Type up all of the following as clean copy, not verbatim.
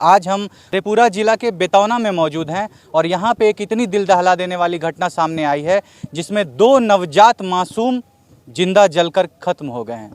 आज हम त्रिपुरा जिला के बेतौना में मौजूद हैं और यहाँ पे एक इतनी दिल दहला देने वाली घटना सामने आई है जिसमें 2 नवजात मासूम जिंदा जलकर खत्म हो गए हैं,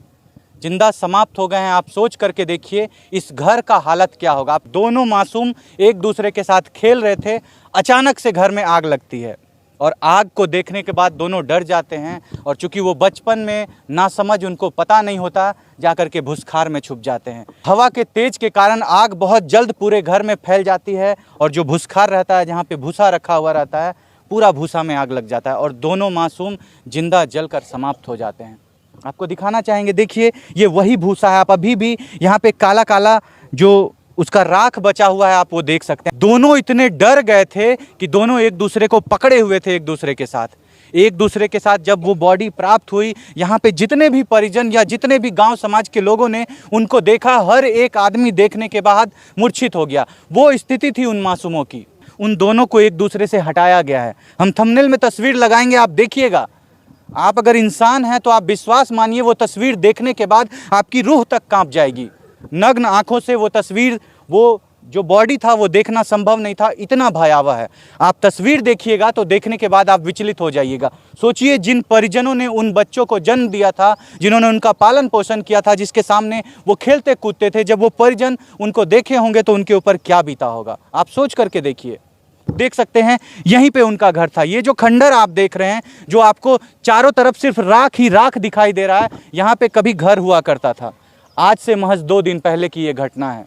जिंदा समाप्त हो गए हैं। आप सोच करके देखिए इस घर का हालत क्या होगा। आप दोनों मासूम एक दूसरे के साथ खेल रहे थे, अचानक से घर में आग लगती है और आग को देखने के बाद दोनों डर जाते हैं और चूंकि वो बचपन में नासमझ, उनको पता नहीं होता, जाकर के भूसखार में छुप जाते हैं। हवा के तेज के कारण आग बहुत जल्द पूरे घर में फैल जाती है और जो भूसखार रहता है, जहाँ पे भूसा रखा हुआ रहता है, पूरा भूसा में आग लग जाता है और दोनों मासूम जिंदा जलकर समाप्त हो जाते हैं। आपको दिखाना चाहेंगे, देखिए ये वही भूसा है। आप अभी भी यहाँ पे काला काला जो उसका राख बचा हुआ है, आप वो देख सकते हैं। दोनों इतने डर गए थे कि दोनों एक दूसरे को पकड़े हुए थे, एक दूसरे के साथ जब वो बॉडी प्राप्त हुई, यहाँ पे जितने भी परिजन या जितने भी गांव समाज के लोगों ने उनको देखा, हर एक आदमी देखने के बाद मूर्छित हो गया। वो स्थिति थी उन मासूमों की। उन दोनों को एक दूसरे से हटाया गया है। हम थंबनेल में तस्वीर लगाएंगे, आप देखिएगा। आप अगर इंसान हैं तो आप विश्वास मानिए, वो तस्वीर देखने के बाद आपकी रूह तक कांप जाएगी। नग्न आंखों से वो तस्वीर, वो जो बॉडी था वो देखना संभव नहीं था, इतना भयावह है। आप तस्वीर देखिएगा तो देखने के बाद आप विचलित हो जाइएगा। सोचिए जिन परिजनों ने उन बच्चों को जन्म दिया था, जिन्होंने उनका पालन पोषण किया था, जिसके सामने वो खेलते कूदते थे, जब वो परिजन उनको देखे होंगे तो उनके ऊपर क्या बीता होगा। आप सोच करके देखिए। देख सकते हैं यहीं पे उनका घर था। ये जो खंडर आप देख रहे हैं, जो आपको चारों तरफ सिर्फ राख ही राख दिखाई दे रहा है, यहाँ पे कभी घर हुआ करता था। आज से महज 2 दिन पहले की ये घटना है।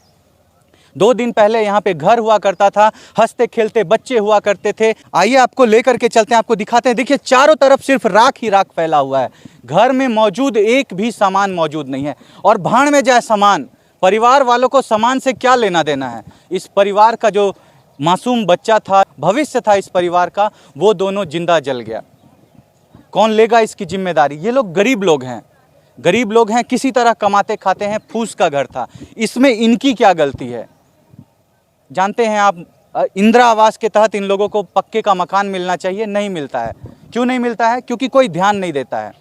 2 दिन पहले यहाँ पे घर हुआ करता था, हंसते खेलते बच्चे हुआ करते थे। आइए आपको लेकर के चलते हैं, आपको दिखाते हैं। देखिए चारों तरफ सिर्फ राख ही राख फैला हुआ है। घर में मौजूद एक भी सामान मौजूद नहीं है। और भाड़ में जाए सामान, परिवार वालों को सामान से क्या लेना देना है। इस परिवार का जो मासूम बच्चा था, भविष्य था इस परिवार का, वो दोनों जिंदा जल गया। कौन लेगा इसकी जिम्मेदारी। ये लोग गरीब लोग हैं, किसी तरह कमाते खाते हैं। फूस का घर था, इसमें इनकी क्या गलती है। जानते हैं आप, इंदिरा आवास के तहत इन लोगों को पक्के का मकान मिलना चाहिए, नहीं मिलता है। क्यों नहीं मिलता है? क्योंकि कोई ध्यान नहीं देता है।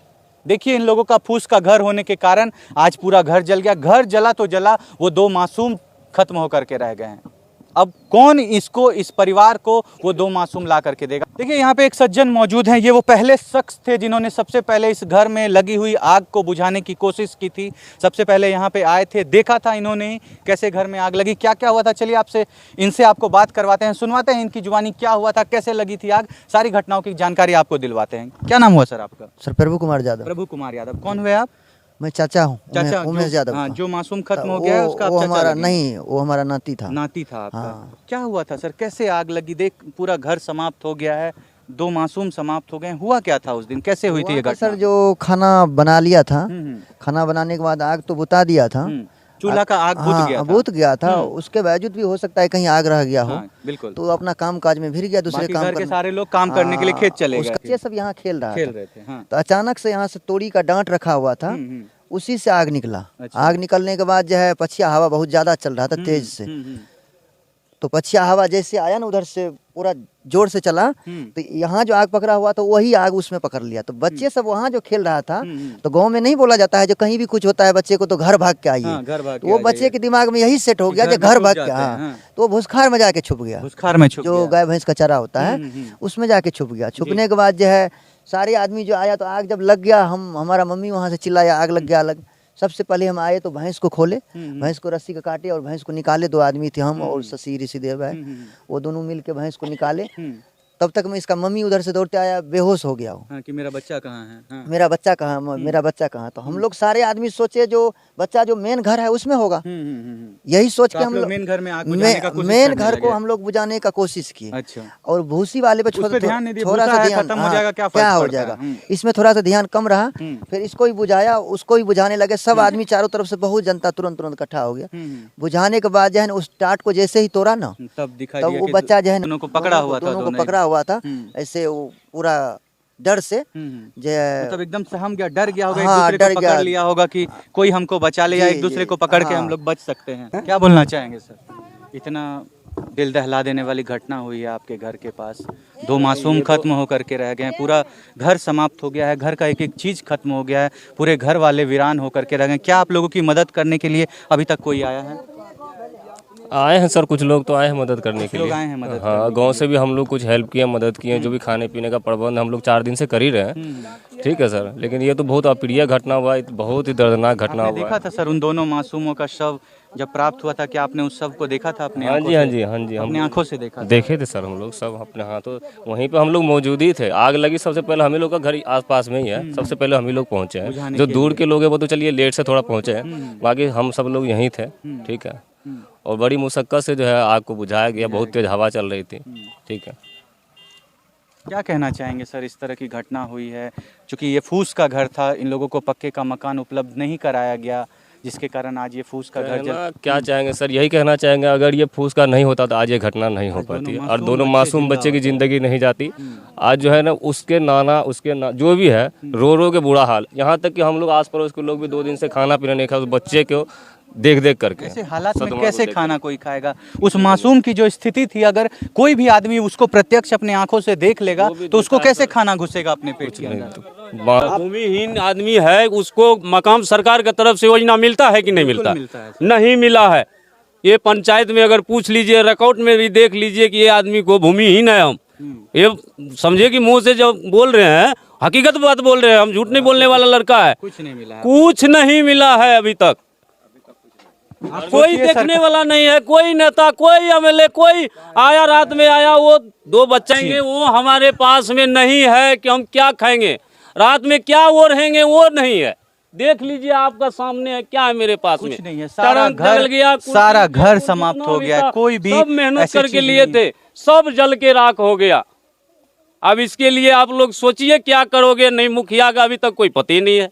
देखिए इन लोगों का फूस का घर होने के कारण आज पूरा घर जल गया। घर जला तो जला, वो 2 मासूम खत्म होकर के रह गए हैं। अब कौन इसको, इस परिवार को वो 2 मासूम ला करके देगा। देखिए यहाँ पे एक सज्जन मौजूद हैं। ये वो पहले शख्स थे जिन्होंने सबसे पहले इस घर में लगी हुई आग को बुझाने की कोशिश की थी। सबसे पहले यहाँ पे आए थे, देखा था इन्होंने कैसे घर में आग लगी, क्या क्या हुआ था। चलिए इनसे आपको बात करवाते हैं, सुनवाते हैं इनकी जुबानी, क्या हुआ था, कैसे लगी थी आग, सारी घटनाओं की जानकारी आपको दिलवाते हैं। क्या नाम हुआ सर आपका? सर प्रभु कुमार यादव। प्रभु कुमार यादव। कौन हुए आप? मैं चाचा हूँ, चाचा उमेश यादव। हाँ, जो मासूम खत्म हो गया है उसका वो चाचा हमारा लगे। नहीं, वो हमारा नाती था। नाती था आपका। हाँ। क्या हुआ था सर, कैसे आग लगी? देख पूरा घर समाप्त हो गया है, 2 मासूम समाप्त हो गए। हुआ क्या था उस दिन, कैसे हुई थी ये घटना? सर जो खाना बना लिया था, खाना बनाने के बाद आग तो बुता दिया था। चूल्हा का आग बुझ गया था। उसके बावजूद भी हो सकता है कहीं आग रह गया हो। हाँ, बिल्कुल। तो अपना काम काज में भिर गया, दूसरे काम घर के सारे लोग काम करने के लिए खेत चले गए। बच्चे सब यहाँ खेल रहे थे। हाँ। तो अचानक से यहाँ से तोड़ी का डांट रखा हुआ था, उसी से आग निकला। अच्छा। आग निकलने के बाद जो है पछिया हवा बहुत ज्यादा चल रहा था, तेज से। तो पछिया हवा जैसे आया ना, उधर से पूरा जोर से चला, तो यहाँ जो आग पकड़ा हुआ था वही आग उसमें पकड़ लिया। तो बच्चे सब वहाँ जो खेल रहा था, तो गांव में नहीं बोला जाता है जो कहीं भी कुछ होता है बच्चे को तो घर भाग के आइए। हाँ, तो वो बच्चे के दिमाग में यही सेट हो गया जो घर भाग के। हाँ। तो वो भूसखार में जाके छुप गया, भूसखार में जो गाय भैंस का चारा होता है उसमें जाके छुप गया। छुपने के बाद जो है सारे आदमी जो आया, तो आग जब लग गया, हमारा मम्मी वहाँ से चिल्लाया आग लग गया अलग। सबसे पहले हम आए तो भैंस को खोले, भैंस को रस्सी का काटे और भैंस को निकाले। 2 आदमी थे, हम और शशि ऋषिदेव है, वो दोनों मिल के भैंस को निकाले। तब तक में इसका मम्मी उधर से दौड़ते आया, बेहोश हो गया। हाँ, कि मेरा बच्चा कहाँ है। हाँ। मेरा बच्चा कहाँ, मेरा बच्चा कहाँ। तो हम लोग सारे आदमी सोचे जो बच्चा जो मेन घर है उसमें होगा। यही सोच के हम लोग मेन घर में आग बुझाने का कोशिश मेन घर को हम लोग बुझाने का कोशिश किए। अच्छा। और भूसी वाले पे थोड़ा सा ध्यान, खत्म हो जाएगा, क्या हो जाएगा, इसमें थोड़ा सा ध्यान कम रहा। फिर इसको ही बुझाया, उसको ही बुझाने लगे। सब आदमी चारों तरफ से बहुत जनता तुरंत इकट्ठा हो गया। बुझाने के बाद जो है उस टाट को जैसे ही तोड़ा ना, तब वो बच्चा जो है दोनों को पकड़ा हुआ था ऐसे, वो पूरा डर से मतलब एकदम सहम गया, डर गया होगा। हाँ, एक दूसरे को पकड़ लिया होगा कि कोई हमको बचा ले, या एक दूसरे को पकड़ के हम लोग बच सकते हैं। क्या बोलना चाहेंगे सर? इतना दिल दहला देने वाली घटना हुई है आपके घर के पास, 2 मासूम खत्म होकर के रह गए हैं, पूरा घर समाप्त हो गया है, घर का एक एक चीज खत्म हो गया है, पूरे घर वाले वीरान होकर के रह गए। क्या आप लोगों की मदद करने के लिए अभी तक कोई आया है? आए हैं सर, कुछ लोग तो आए हैं मदद करने के लोग लिए। आए हैं मदद हाँ, गांव से भी हम लोग कुछ हेल्प किए, मदद किए, जो भी खाने पीने का प्रबंध हम लोग 4 दिन से कर ही रहे हैं। ठीक है सर, लेकिन ये तो बहुत अप्रिय घटना हुआ, बहुत ही दर्दनाक घटना आपने हुआ। देखा था सर उन दोनों मासूमों का शव जब प्राप्त हुआ था, कि आपने उस शव को देखा था अपने हाँ आंखों जी, से? हाँ जी, हाँ जी, अपने आंखों से देखा था? देखे थे सर हम लोग सब अपने हाथों, वहीं पे हम लोग मौजूद ही थे। आग लगी सबसे पहले हम ही लोग का घर आस पास में ही है, सबसे पहले हम ही लोग पहुंचे हैं। जो दूर के लोग हैं वो तो चलिए लेट से थोड़ा पहुंचे हैं, बाकी हम सब लोग यहीं थे। ठीक है, और बड़ी मुशक्कत से जो है आग को बुझाया गया, बहुत तेज हवा चल रही थी। ठीक है, क्या कहना चाहेंगे सर, इस तरह की घटना हुई है, चूँकि ये फूस का घर था, इन लोगों को पक्के का मकान उपलब्ध नहीं कराया गया, जिसके कारण आज ये फूस का घर क्या चाहेंगे सर, यही कहना चाहेंगे, अगर ये फूस का नहीं होता तो आज ये घटना नहीं हो पाती और दोनों मासूम बच्चे की जिंदगी नहीं जाती। आज जो है ना, उसके नाना जो भी है, रो रो के बुरा हाल, यहाँ तक कि हम लोग आस पड़ोस के लोग भी 2 दिन से खाना पीना नहीं खाया उस बच्चे को देख देख करके। ऐसे हालात में कैसे खाना कोई खाएगा? उस मासूम की जो स्थिति थी, अगर कोई भी आदमी उसको प्रत्यक्ष अपने आंखों से देख लेगा तो उसको कैसे खाना घुसेगा अपने पेट के अंदर? भूमिहीन आदमी है, उसको मकाम सरकार की तरफ से योजना मिलता है कि नहीं मिलता? नहीं मिला है। ये पंचायत में अगर पूछ लीजिए, रिकॉर्ड में भी देख लीजिए कि ये आदमी को भूमिहीन है हम। ये समझे कि मुंह से जब बोल रहे हैं हकीकत बात बोल रहे हैं, हम झूठ नहीं बोलने वाला लड़का है। कुछ नहीं मिला, कुछ नहीं मिला है अभी तक। कोई देखने वाला नहीं है, कोई नेता, कोई एमएलए, कोई आया रात में आया, वो 2 बच्चे वो हमारे पास में नहीं है कि हम क्या खाएंगे, रात में क्या वो रहेंगे वो नहीं है। देख लीजिए आपका सामने है, क्या है मेरे पास में? कुछ नहीं है, सारा घर समाप्त हो गया। कोई भी सब मेहनत करके लिए थे, सब जल के राख हो गया। अब इसके लिए आप लोग सोचिए क्या करोगे। नहीं, मुखिया का अभी तक कोई पता ही नहीं है।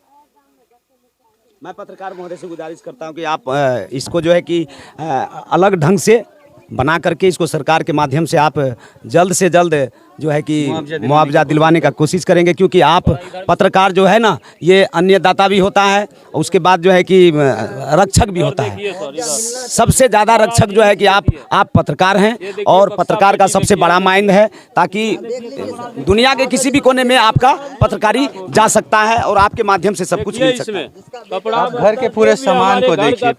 मैं पत्रकार महोदय से गुजारिश करता हूं कि आप इसको जो है कि अलग ढंग से बना करके इसको सरकार के माध्यम से आप जल्द से जल्द जो है कि मुआवजा दिलवाने का कोशिश करेंगे, क्योंकि आप पत्रकार जो है ना, ये अन्नदाता भी होता है, उसके बाद जो है कि रक्षक भी होता है। सबसे ज़्यादा रक्षक जो है कि आप पत्रकार हैं, और पत्रकार का सबसे बड़ा माइंड है, ताकि दुनिया के किसी भी कोने में आपका पत्रकारी जा सकता है और आपके माध्यम से सब कुछ मिल सकता है। आप घर के पूरे सामान को देखिए,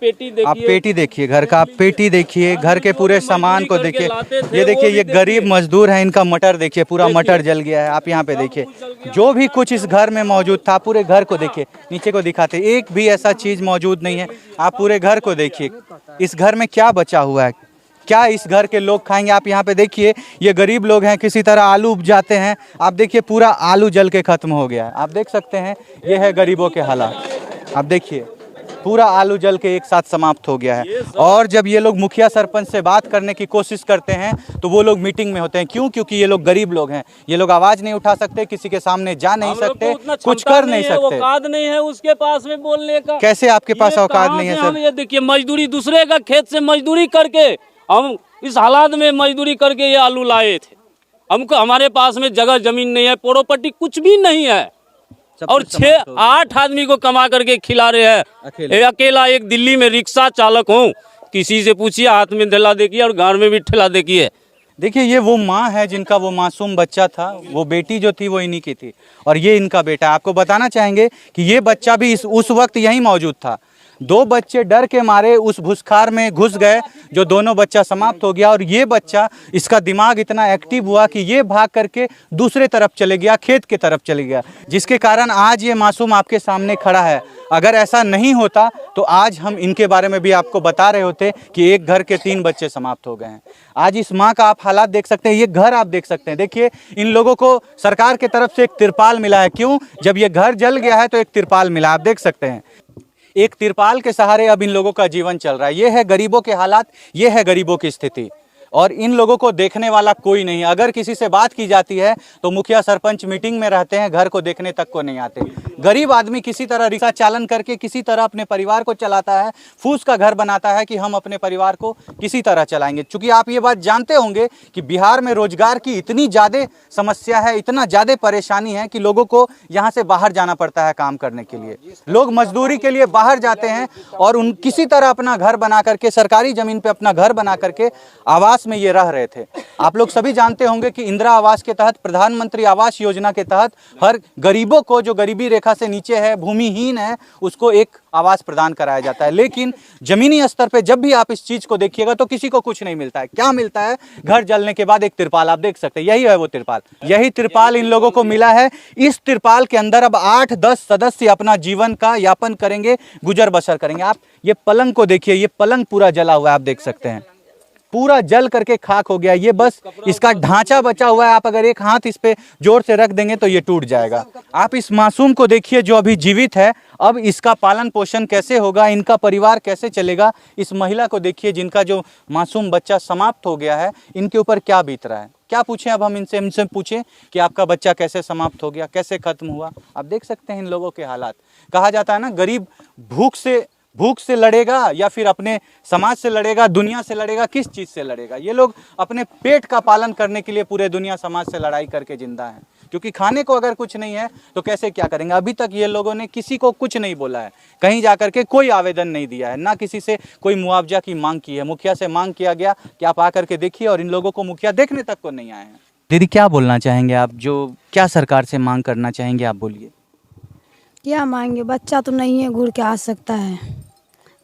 आप पेटी देखिए, घर का आप पेटी देखिए, घर के पूरे सामान को देखिए। ये देखिए, ये गरीब मजदूर है, इनका मटर देखिए, पूरा मटर जल गया है। आप यहाँ पे देखिए, जो भी कुछ इस घर में मौजूद था, पूरे घर को देखिए, नीचे को दिखाते, एक भी ऐसा चीज मौजूद नहीं है। आप पूरे घर को देखिए, इस घर में क्या बचा हुआ है, क्या इस घर के लोग खाएंगे? आप यहाँ पे देखिए, ये गरीब लोग हैं, किसी तरह आलू उपजाते हैं। आप देखिए, पूरा आलू जल के खत्म हो गया है। आप देख सकते हैं, ये है गरीबों के हालात। आप देखिए, पूरा आलू जल के एक साथ समाप्त हो गया है। और जब ये लोग मुखिया सरपंच से बात करने की कोशिश करते हैं तो वो लोग मीटिंग में होते हैं। क्यों? क्योंकि ये लोग गरीब लोग हैं, ये लोग आवाज नहीं उठा सकते, किसी के सामने जा नहीं सकते, कुछ कर नहीं सकते। औकात नहीं है उसके पास में बोलने का। कैसे आपके पास औकात नहीं है सर? ये देखिए, मजदूरी, दूसरे का खेत से मजदूरी करके हम इस हालात में मजदूरी करके ये आलू लाए थे। हमको, हमारे पास में जगह जमीन नहीं है, प्रॉपर्टी कुछ भी नहीं है, और 6-8 आदमी को कमा करके खिला रहे हैं। अकेला एक दिल्ली में रिक्शा चालक हूँ, किसी से पूछिए, हाथ में ठेला देखिए और घर में भी ठेला देखिए। देखिए, ये वो माँ है जिनका वो मासूम बच्चा था, वो बेटी जो थी वो इन्हीं की थी, और ये इनका बेटा। आपको बताना चाहेंगे कि ये बच्चा भी उस वक्त यहीं मौजूद था। 2 बच्चे डर के मारे उस भूसखार में घुस गए, जो दोनों बच्चा समाप्त हो गया। और ये बच्चा, इसका दिमाग इतना एक्टिव हुआ कि ये भाग करके दूसरे तरफ चले गया, खेत के तरफ चले गया, जिसके कारण आज ये मासूम आपके सामने खड़ा है। अगर ऐसा नहीं होता तो आज हम इनके बारे में भी आपको बता रहे होते कि एक घर के 3 बच्चे समाप्त हो गए हैं। आज इस माँ का आप हालात देख सकते हैं, ये घर आप देख सकते हैं। देखिए, इन लोगों को सरकार की तरफ से एक तिरपाल मिला है। क्यों? जब ये घर जल गया है तो एक तिरपाल मिला, आप देख सकते हैं। एक तिरपाल के सहारे अब इन लोगों का जीवन चल रहा है। ये है गरीबों के हालात, ये है गरीबों की स्थिति, और इन लोगों को देखने वाला कोई नहीं। अगर किसी से बात की जाती है तो मुखिया सरपंच मीटिंग में रहते हैं, घर को देखने तक को नहीं आते। गरीब आदमी किसी तरह रिक्शा चालन करके किसी तरह अपने परिवार को चलाता है, फूस का घर बनाता है कि हम अपने परिवार को किसी तरह चलाएंगे। चूंकि आप ये बात जानते होंगे कि बिहार में रोजगार की इतनी ज़्यादा समस्या है, इतना ज़्यादा परेशानी है कि लोगों को यहाँ से बाहर जाना पड़ता है काम करने के लिए। लोग मजदूरी के लिए बाहर जाते हैं और उन किसी तरह अपना घर बना करके, सरकारी ज़मीन पर अपना घर बना करके आवास में ये रह रहे थे। आप लोग सभी जानते होंगे कि इंदिरा आवास के तहत, प्रधानमंत्री आवास योजना के तहत, हर गरीबों को जो गरीबी रेखा रेखा से नीचे है, भूमिहीन है, उसको एक आवास प्रदान कराया जाता है। लेकिन जमीनी स्तर पे जब भी आप इस चीज को देखिएगा तो किसी को कुछ नहीं मिलता है। क्या मिलता है? घर जलने के बाद एक तिरपाल, आप देख सकते हैं, यही है वो तिरपाल। यही तिरपाल इन लोगों को मिला है। इस तिरपाल के अंदर अब 8-10 सदस्य अपना जीवन का यापन करेंगे, गुजर बसर करेंगे। आप ये पलंग को देखिए, ये पलंग पूरा जला हुआ है, आप देख सकते हैं, पूरा जल करके खाक हो गया। ये बस इसका ढांचा बचा हुआ है। आप अगर एक हाथ इस पे जोर से रख देंगे तो ये टूट जाएगा। आप इस मासूम को देखिए जो अभी जीवित है, अब इसका पालन पोषण कैसे होगा, इनका परिवार कैसे चलेगा। इस महिला को देखिए जिनका जो मासूम बच्चा समाप्त हो गया है, इनके ऊपर क्या बीत रहा है। क्या पूछें अब हम इनसे पूछें कि आपका बच्चा कैसे समाप्त हो गया, कैसे खत्म हुआ। आप देख सकते हैं इन लोगों के हालात। कहा जाता है ना, गरीब भूख से लड़ेगा या फिर अपने समाज से लड़ेगा, दुनिया से लड़ेगा, किस चीज से लड़ेगा। ये लोग अपने पेट का पालन करने के लिए पूरे दुनिया समाज से लड़ाई करके जिंदा हैं, क्योंकि खाने को अगर कुछ नहीं है तो कैसे क्या करेंगे। अभी तक ये लोगों ने किसी को कुछ नहीं बोला है, कहीं जाकर के कोई आवेदन नहीं दिया है, ना किसी से कोई मुआवजा की मांग की है। मुखिया से मांग किया गया कि आप आकर के देखिए, और इन लोगों को मुखिया देखने तक को नहीं आए हैं। दीदी क्या बोलना चाहेंगे आप, जो क्या सरकार से मांग करना चाहेंगे, आप बोलिए। क्या मांगे, बच्चा तो नहीं है, घूर के आ सकता है,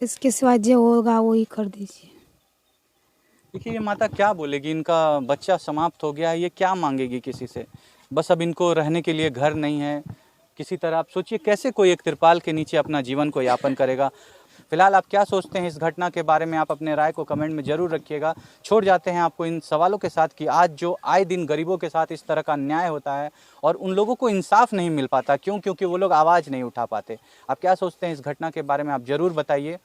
इसके सिवा जो होगा वही कर दीजिए। देखिए ये माता क्या बोलेगी, इनका बच्चा समाप्त हो गया है, ये क्या मांगेगी किसी से। बस अब इनको रहने के लिए घर नहीं है। किसी तरह आप सोचिए कैसे कोई एक तिरपाल के नीचे अपना जीवन को यापन करेगा। फिलहाल आप क्या सोचते हैं इस घटना के बारे में, आप अपने राय को कमेंट में जरूर रखिएगा। छोड़ जाते हैं आपको इन सवालों के साथ कि आज जो आए दिन गरीबों के साथ इस तरह का अन्याय होता है और उन लोगों को इंसाफ नहीं मिल पाता, क्यों? क्योंकि वो लोग आवाज़ नहीं उठा पाते। आप क्या सोचते हैं इस घटना के बारे में, आप ज़रूर बताइए।